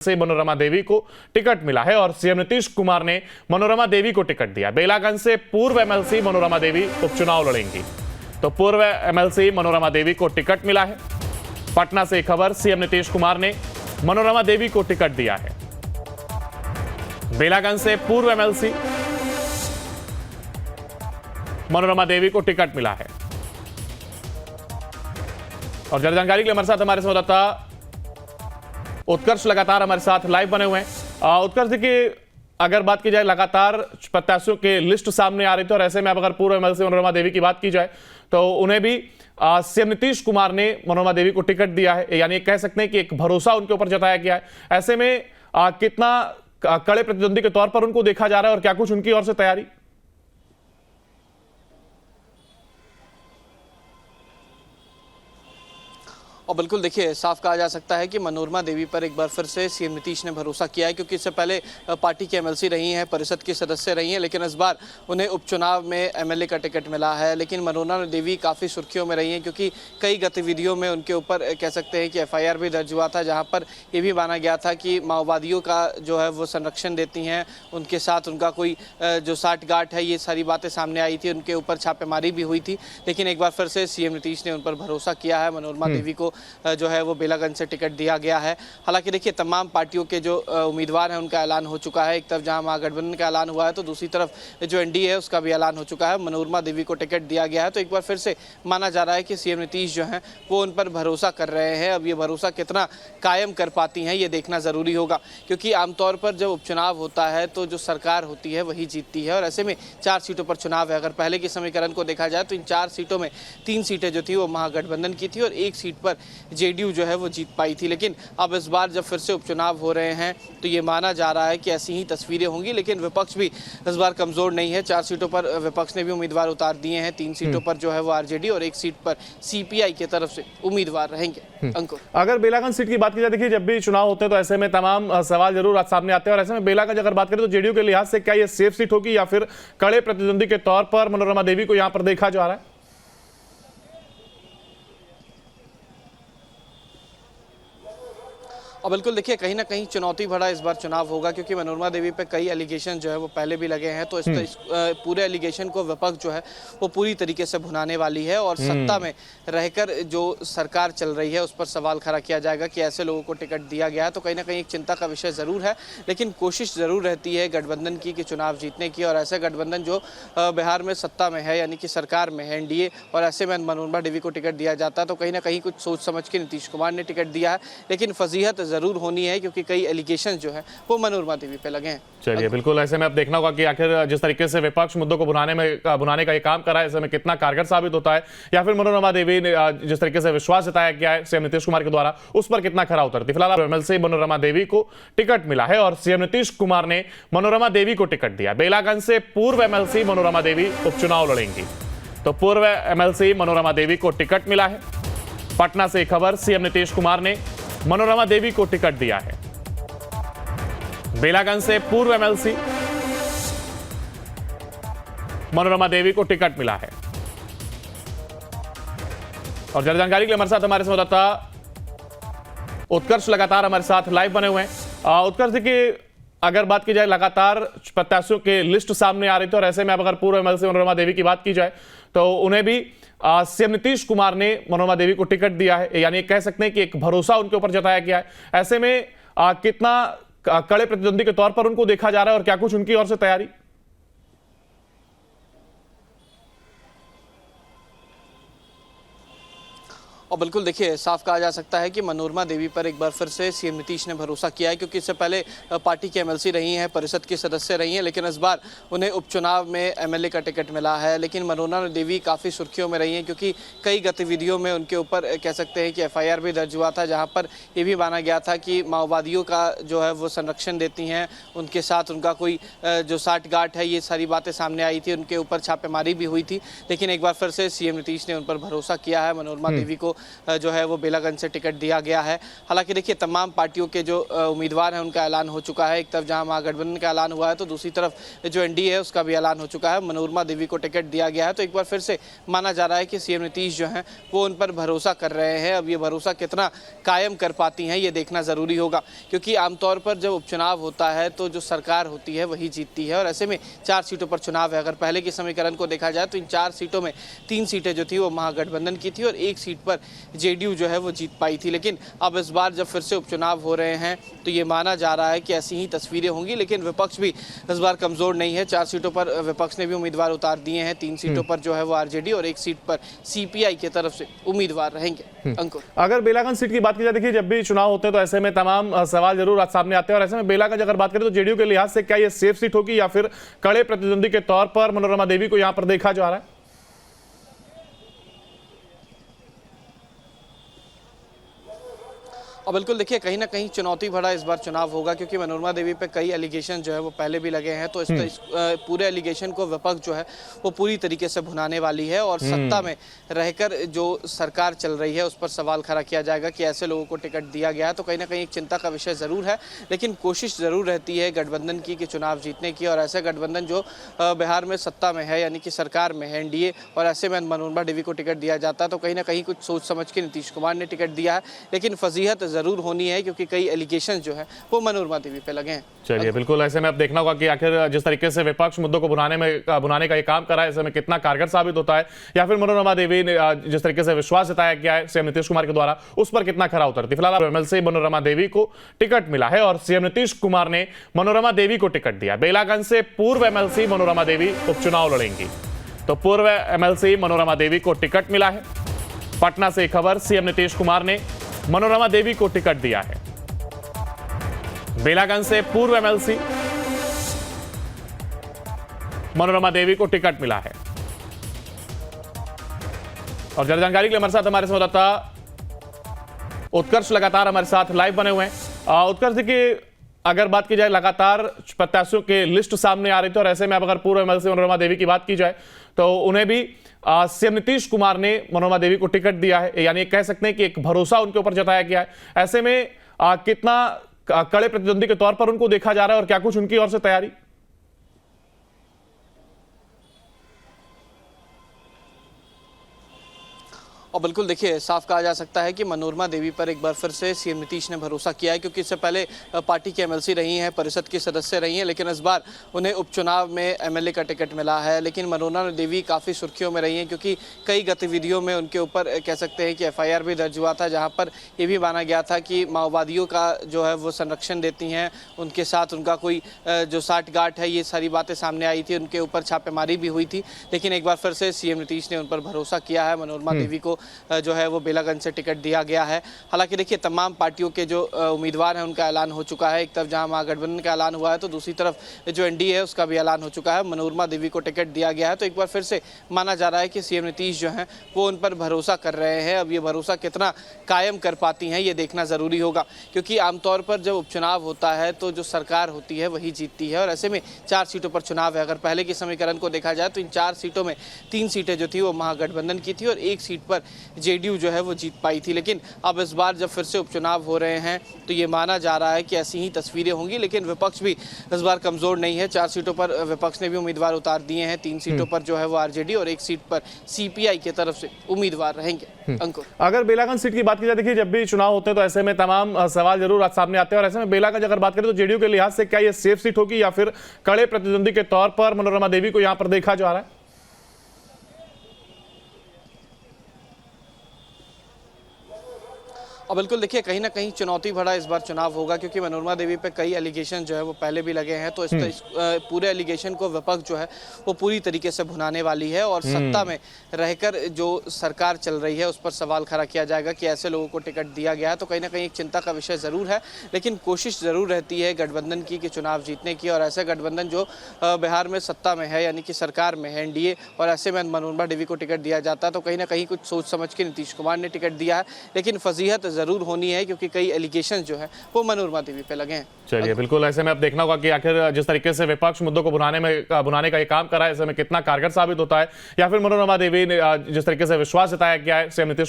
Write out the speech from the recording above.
से मनोरमा देवी को टिकट मिला है और सीएम नीतीश कुमार ने मनोरमा देवी को टिकट दिया। बेलागंज से पूर्व एमएलसी मनोरमा देवी उपचुनाव लड़ेंगी। तो पूर्व एमएलसी मनोरमा देवी को टिकट मिला है। पटना से खबर, सीएम नीतीश कुमार ने मनोरमा देवी को टिकट दिया है। बेलागंज से पूर्व एमएलसी मनोरमा देवी को टिकट मिला है। और ज्यादा जानकारी के लिए हमारे साथ हमारे संवाददाता उत्कर्ष लगातार हमारे साथ लाइव बने हुए हैं। उत्कर्ष, देखिए, अगर बात की जाए, लगातार प्रत्याशियों के लिस्ट सामने आ रही थी और ऐसे में अब अगर पूर्व एमएलसी मनोरमा देवी की बात की जाए तो उन्हें भी सीएम नीतीश कुमार ने मनोरमा देवी को टिकट दिया है, यानी कह सकते हैं कि एक भरोसा उनके ऊपर जताया गया है। ऐसे में कितना कड़े प्रतिद्वंदी के तौर पर उनको देखा जा रहा है और क्या कुछ उनकी ओर से तैयारी? और बिल्कुल देखिए, साफ कहा जा सकता है कि मनोरमा देवी पर एक बार फिर से सीएम नीतीश ने भरोसा किया है, क्योंकि इससे पहले पार्टी की एमएलसी रही हैं, परिषद की सदस्य रही हैं, लेकिन इस बार उन्हें उपचुनाव में एमएलए का टिकट मिला है। लेकिन मनोरमा देवी काफ़ी सुर्खियों में रही हैं, क्योंकि कई गतिविधियों में उनके ऊपर कह सकते हैं कि एफआईआर भी दर्ज हुआ था, जहाँ पर ये भी माना गया था कि माओवादियों का जो है वो संरक्षण देती हैं, उनके साथ उनका कोई जो साठगांठ है, ये सारी बातें सामने आई थी, उनके ऊपर छापेमारी भी हुई थी। लेकिन एक बार फिर से सीएम नीतीश ने उन पर भरोसा किया है। मनोरमा देवी को जो है वो बेलागंज से टिकट दिया गया है। हालांकि देखिए, तमाम पार्टियों के जो उम्मीदवार हैं उनका ऐलान हो चुका है। एक तरफ जहां महागठबंधन का ऐलान हुआ है तो दूसरी तरफ जो एनडीए है उसका भी ऐलान हो चुका है। मनोरमा देवी को टिकट दिया गया है। तो एक बार फिर से माना जा रहा है कि सीएम नीतीश जो है वो उन पर भरोसा कर रहे हैं। अब ये भरोसा कितना कायम कर पाती हैं ये देखना ज़रूरी होगा, क्योंकि आमतौर पर जब उपचुनाव होता है तो जो सरकार होती है वही जीतती है। और ऐसे में 4 सीटों पर चुनाव है। अगर पहले के समीकरण को देखा जाए तो इन 4 सीटों में 3 सीटें जो थी वो महागठबंधन की थी और 1 सीट पर जेडीयू जो है वो जीत पाई थी। लेकिन अब इस बार जब फिर से उपचुनाव हो रहे हैं तो ये माना जा रहा है कि ऐसी ही तस्वीरें होंगी। लेकिन विपक्ष भी इस बार कमजोर नहीं है। 4 सीटों पर विपक्ष ने भी उम्मीदवार उतार दिए हैं। 3 सीटों पर जो है वो आरजेडी और 1 सीट पर सीपीआई की तरफ से उम्मीदवार रहेंगे। अंकुर, अगर बेलागंज सीट की बात की जाए, देखिए, जब भी चुनाव होते हैं तो ऐसे में तमाम सवाल जरूर आज सामने आते हैं। और ऐसे में बेलागंज अगर बात करें तो जेडीयू के लिहाज से क्या ये सेफ सीट होगी या फिर कड़े प्रतिद्वंदी के तौर पर मनोरमा देवी को यहां पर देखा जा रहा है? और बिल्कुल देखिए, कहीं ना कहीं चुनौती भरा इस बार चुनाव होगा, क्योंकि मनोरमा देवी पे कई एलिगेशन जो है वो पहले भी लगे हैं। तो इस पूरे एलिगेशन को विपक्ष जो है वो पूरी तरीके से भुनाने वाली है और सत्ता में रहकर जो सरकार चल रही है उस पर सवाल खड़ा किया जाएगा कि ऐसे लोगों को टिकट दिया गया है। तो कहीं ना कहीं एक चिंता का विषय ज़रूर है। लेकिन कोशिश ज़रूर रहती है गठबंधन की कि चुनाव जीतने की, और ऐसे गठबंधन जो बिहार में सत्ता में है, यानी कि सरकार में है, एनडीए, और ऐसे में मनोरमा देवी को टिकट दिया जाता है तो कहीं ना कहीं कुछ सोच समझ के नीतीश कुमार ने टिकट दिया है। लेकिन फजीहत जरूर होनी है, क्योंकि कई एलिगेशन जो है वो मनोरमा देवी पे लगे हैं। चलिए, बिल्कुल, ऐसे में अब देखना होगा कि आखिर जिस तरीके से विपक्ष मुद्दों को भुनाने का ये काम कर रहा है, ऐसे में कितना कारगर साबित होता है, या फिर मनोरमा देवी ने जिस तरीके से विश्वास जताया गया है सीएम नीतीश कुमार के द्वारा उस पर कितना खरा उतरती। फिलहाल एमएलसी मनोरमा देवी को टिकट मिला है और सीएम नीतीश कुमार ने मनोरमा देवी को टिकट दिया। बेलागंज से पूर्व एमएलसी मनोरमा देवी उपचुनाव लड़ेंगी। तो पूर्व एमएलसी मनोरमा देवी को टिकट मिला है। पटना से खबर, सीएम नीतीश कुमार ने मनोरमा देवी को टिकट दिया है। बेलागंज से पूर्व एमएलसी मनोरमा देवी को टिकट मिला है। और ज्यादा जानकारी के लिए हमारे साथ हमारे संवाददाता उत्कर्ष लगातार हमारे साथ लाइव बने हुए हैं। उत्कर्ष, देखिए, अगर बात की जाए, लगातार प्रत्याशियों के लिस्ट सामने आ रही थी और ऐसे में अब अगर पूर्व एमएलसी मनोरमा देवी की बात की जाए तो उन्हें भी सीएम नीतीश कुमार ने मनोरमा देवी को टिकट दिया है, यानी कह सकते हैं कि एक भरोसा उनके ऊपर जताया गया है। ऐसे में कितना कड़े प्रतिद्वंदी के तौर पर उनको देखा जा रहा है और क्या कुछ उनकी ओर से तैयारी? और बिल्कुल देखिए, साफ कहा जा सकता है कि मनोरमा देवी पर एक बार फिर से सीएम नीतीश ने भरोसा किया है, क्योंकि इससे पहले पार्टी की एमएलसी रही हैं, परिषद की सदस्य रही हैं, लेकिन इस बार उन्हें उपचुनाव में एमएलए का टिकट मिला है। लेकिन मनोरमा देवी काफ़ी सुर्खियों में रही हैं, क्योंकि कई गतिविधियों में उनके ऊपर कह सकते हैं कि एफआईआर भी दर्ज हुआ था, जहाँ पर ये भी माना गया था कि माओवादियों का जो है वो संरक्षण देती हैं, उनके साथ उनका कोई जो साठगांठ है, ये सारी बातें सामने आई थी, उनके ऊपर छापेमारी भी हुई थी। लेकिन एक बार फिर से सीएम नीतीश ने उन पर भरोसा किया है। मनोरमा देवी को जो है वो बेलागंज से टिकट दिया गया है। हालांकि देखिए तमाम पार्टियों के जो उम्मीदवार हैं उनका ऐलान हो चुका है। एक तरफ जहां महागठबंधन का ऐलान हुआ है तो दूसरी तरफ जो एनडीए है उसका भी ऐलान हो चुका है। मनोरमा देवी को टिकट दिया गया है। तो एक बार फिर से माना जा रहा है कि सीएम नीतीश जो है वो उन पर भरोसा कर रहे हैं। अब ये भरोसा कितना कायम कर पाती हैं ये देखना ज़रूरी होगा, क्योंकि आमतौर पर जब उपचुनाव होता है तो जो सरकार होती है वही जीतती है। और ऐसे में 4 सीटों पर चुनाव है। अगर पहले के समीकरण को देखा जाए तो इन 4 सीटों में 3 सीटें जो थी वो महागठबंधन की थी और 1 सीट पर जेडीयू जो है वो जीत पाई थी। लेकिन अब इस बार जब फिर से उपचुनाव हो रहे हैं तो ये माना जा रहा है कि ऐसी ही तस्वीरें होंगी। लेकिन विपक्ष भी इस बार कमज़ोर नहीं है। 4 सीटों पर विपक्ष ने भी उम्मीदवार उतार दिए हैं। 3 सीटों पर जो है वो आरजेडी और 1 सीट पर सीपीआई की तरफ से उम्मीदवार रहेंगे। अंकुर, अगर बेलागंज सीट की बात की जाए, देखिए जब भी चुनाव होते हैं तो ऐसे में तमाम सवाल जरूर आज सामने आते हैं। और ऐसे में बेलागंज अगर बात करें तो जेडीयू के लिहाज से क्या ये सेफ सीट होगी या फिर कड़े प्रतिद्वंदी के तौर पर मनोरमा देवी को यहां पर देखा जा रहा है? और बिल्कुल देखिए कहीं ना कहीं चुनौती भरा इस बार चुनाव होगा, क्योंकि मनोरमा देवी पे कई एलिगेशन जो है वो पहले भी लगे हैं। तो इस पूरे एलिगेशन को विपक्ष जो है वो पूरी तरीके से भुनाने वाली है और सत्ता में रहकर जो सरकार चल रही है उस पर सवाल खड़ा किया जाएगा कि ऐसे लोगों को टिकट दिया गया है। तो कहीं ना कहीं एक चिंता का विषय ज़रूर है, लेकिन कोशिश ज़रूर रहती है गठबंधन की कि चुनाव जीतने की। और ऐसे गठबंधन जो बिहार में सत्ता में है यानी कि सरकार में है एनडीए, और ऐसे में मनोरमा देवी को टिकट दिया जाता है तो कहीं ना कहीं कुछ सोच समझ के नीतीश कुमार ने टिकट दिया है। लेकिन फजीहत ज़रूर होनी है क्योंकि कई एलिगेशन जो है वो मनोरमा देवी पे लगे हैं। चलिए बिल्कुल, ऐसे में अब देखना होगा कि आखिर जिस तरीके से विपक्ष मुद्दों को भुनाने का ये काम कर रहा है, ऐसे में कितना कारगर साबित होता है, या फिर मनोरमा देवी ने जिस तरीके से विश्वास जताया गया है सीएम नीतीश कुमार के द्वारा उस पर कितना खरा उतरती। फिलहाल एमएलसी मनोरमा देवी को टिकट मिला है और सीएम नीतीश कुमार ने मनोरमा देवी को टिकट दिया। बेलागंज से पूर्व एमएलसी मनोरमा देवी उपचुनाव लड़ेंगी। तो पूर्व एमएलसी मनोरमा देवी को टिकट मिला है। पटना से खबर, सीएम नीतीश कुमार ने मनोरमा देवी को टिकट दिया है। बेलागंज से पूर्व एमएलसी मनोरमा देवी को टिकट मिला है। और ज्यादा जानकारी के लिए हमारे साथ हमारे संवाददाता उत्कर्ष लगातार हमारे साथ लाइव बने हुए हैं। उत्कर्ष जी की अगर बात की जाए, लगातार प्रत्याशियों के लिस्ट सामने आ रही थी और ऐसे में अब अगर पूर्व एमएलसी मनोरमा देवी की बात की जाए तो उन्हें भी सीएम नीतीश कुमार ने मनोरमा देवी को टिकट दिया है, यानी कह सकते हैं कि एक भरोसा उनके ऊपर जताया गया है। ऐसे में कितना कड़े प्रतिद्वंदी के तौर पर उनको देखा जा रहा है और क्या कुछ उनकी ओर से तैयारी? और बिल्कुल देखिए साफ कहा जा सकता है कि मनोरमा देवी पर एक बार फिर से सीएम नीतीश ने भरोसा किया है, क्योंकि इससे पहले पार्टी की एमएलसी रही हैं, परिषद की सदस्य रही हैं, लेकिन इस बार उन्हें उपचुनाव में एमएलए का टिकट मिला है। लेकिन मनोरमा देवी काफ़ी सुर्खियों में रही हैं क्योंकि कई गतिविधियों में उनके ऊपर कह सकते हैं कि एफआईआर भी दर्ज हुआ था, जहाँ पर ये भी माना गया था कि माओवादियों का जो है वो संरक्षण देती हैं, उनके साथ उनका कोई जो साठगांठ है, ये सारी बातें सामने आई थी, उनके ऊपर छापेमारी भी हुई थी। लेकिन एक बार फिर से सीएम नीतीश ने उन पर भरोसा किया है। मनोरमा देवी को जो है वो बेलागंज से टिकट दिया गया है। हालांकि देखिए तमाम पार्टियों के जो उम्मीदवार हैं उनका ऐलान हो चुका है। एक तरफ जहां महागठबंधन का ऐलान हुआ है तो दूसरी तरफ जो एनडीए है उसका भी ऐलान हो चुका है। मनोरमा देवी को टिकट दिया गया है। तो एक बार फिर से माना जा रहा है कि सीएम नीतीश जो है वो उन पर भरोसा कर रहे हैं। अब ये भरोसा कितना कायम कर पाती हैं ये देखना ज़रूरी होगा, क्योंकि आमतौर पर जब उपचुनाव होता है तो जो सरकार होती है वही जीतती है। और ऐसे में 4 सीटों पर चुनाव है। अगर पहले के समीकरण को देखा जाए तो इन 4 सीटों में 3 सीटें जो थी वो महागठबंधन की थी और 1 सीट पर जेडीयू जो है वो जीत पाई थी। लेकिन अब इस बार जब फिर से उपचुनाव हो रहे हैं तो ये माना जा रहा है कि ऐसी ही तस्वीरें होंगी। लेकिन विपक्ष भी इस बार कमज़ोर नहीं है। 4 सीटों पर विपक्ष ने भी उम्मीदवार उतार दिए हैं। 3 सीटों पर जो है वो आरजेडी और 1 सीट पर सीपीआई की तरफ से उम्मीदवार रहेंगे। अंकुर, अगर बेलागंज सीट की बात की जाए, देखिए जब भी चुनाव होते हैं तो ऐसे में तमाम सवाल जरूर आज सामने आते हैं। और ऐसे में बेलागंज अगर बात करें तो जेडीयू के लिहाज से क्या ये सेफ सीट होगी या फिर कड़े प्रतिद्वंदी के तौर पर मनोरमा देवी को यहां पर देखा जा रहा है? और बिल्कुल देखिए कहीं ना कहीं चुनौती भरा इस बार चुनाव होगा, क्योंकि मनोरमा देवी पे कई एलिगेशन जो है वो पहले भी लगे हैं। तो इस पूरे एलिगेशन को विपक्ष जो है वो पूरी तरीके से भुनाने वाली है और सत्ता में रहकर जो सरकार चल रही है उस पर सवाल खड़ा किया जाएगा कि ऐसे लोगों को टिकट दिया गया है। तो कहीं ना कहीं एक चिंता का विषय ज़रूर है, लेकिन कोशिश ज़रूर रहती है गठबंधन की कि चुनाव जीतने की। और ऐसे गठबंधन जो बिहार में सत्ता में है यानी कि सरकार में है एनडीए, और ऐसे में मनोरमा देवी को टिकट दिया जाता है तो कहीं ना कहीं कुछ सोच समझ के नीतीश कुमार ने टिकट दिया है। लेकिन फजीहत ज़रूर होनी है क्योंकि कई एलिगेशन जो है वो मनोरमा देवी पे लगे हैं। चलिए बिल्कुल, ऐसे में अब देखना होगा कि आखिर जिस तरीके से विपक्ष मुद्दों को भुनाने का ये काम कर रहा है, ऐसे में कितना कारगर साबित होता है, या फिर मनोरमा देवी ने जिस तरीके से विश्वास जताया गया है सीएम नीतीश